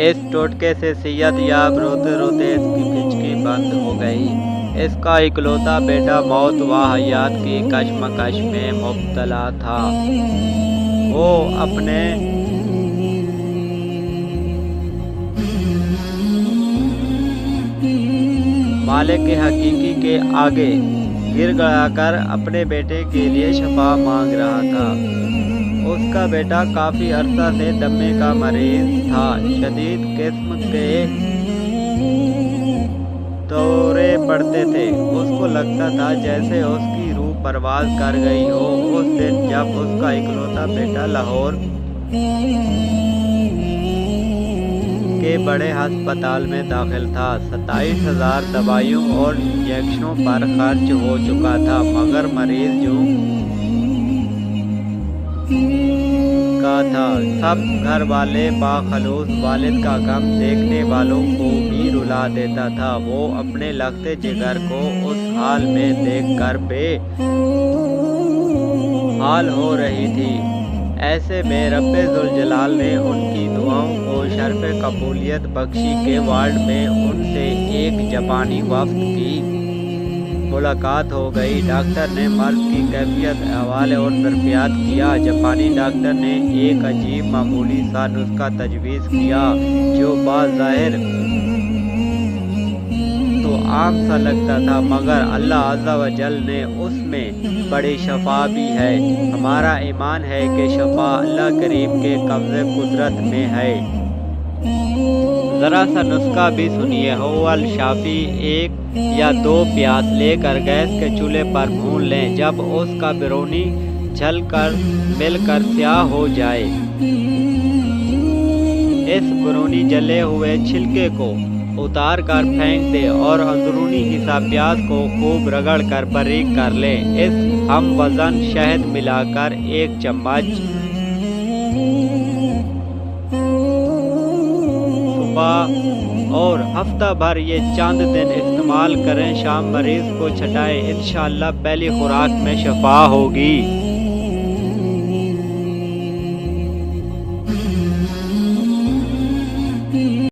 اس ٹوٹکے سے صحت یاب روتے روتے اس کی پھچکی بند ہو گئی۔ اس کا اکلوتا بیٹا موت و حیات کی کشمکش میں مبتلا تھا۔ وہ اپنے مالک حقیقی کے آگے گر گڑا کر اپنے بیٹے کے لیے شفا مانگ رہا تھا۔ اس کا بیٹا کافی عرصہ سے دمے کا مریض تھا۔ شدید قسم کے دورے پڑتے تھے۔ اس کو لگتا تھا جیسے اس کی روح پرواز کر گئی ہو۔ اس دن جب اس کا اکلوتا بیٹا لاہور کے بڑے ہسپتال میں داخل تھا، 27,000 دوائیوں اور انجیکشنوں پر خرچ ہو چکا تھا، مگر مریض یوں کا تھا۔ سب گھر والے باخلوص والد کا غم دیکھنے والوں کو بھی رلا دیتا تھا۔ وہ اپنے لگتے جگر کو اس حال میں دیکھ کر بے حال ہو رہی تھی۔ ایسے میں رب ذوالجلال نے ان کی دعاؤں کو شرف قبولیت بخشی کہ وارڈ میں ان سے ایک جاپانی وفد کی ملاقات ہو گئی۔ ڈاکٹر نے مرض کی کیفیت احوال اور دریافت کیا۔ جاپانی ڈاکٹر نے ایک عجیب معمولی سا نسخہ تجویز کیا جو بظاہر تو عام سا لگتا تھا، مگر اللہ عز و جل نے اس میں بڑی شفا بھی ہے۔ ہمارا ایمان ہے کہ شفا اللہ کریم کے قبضہ قدرت میں ہے۔ ذرا سا نسخہ بھی سنیے۔ هو الشافی، 1 یا 2 پیاز لے کر گیس کے چولہے پر بھون لیں۔ جب اس کا بیرونی جل کر مل کر سیاہ ہو جائے، اس بیرونی جلے ہوئے چھلکے کو اتار کر پھینک دیں اور اندرونی حصہ پیاز کو خوب رگڑ کر باریک کر لیں۔ اس ہم وزن شہد ملا کر 1 چمچ صبح اور ہفتہ بھر یہ چند دن استعمال کریں۔ شام مریض کو چھٹائیں، انشاءاللہ پہلی خوراک میں شفا ہوگی۔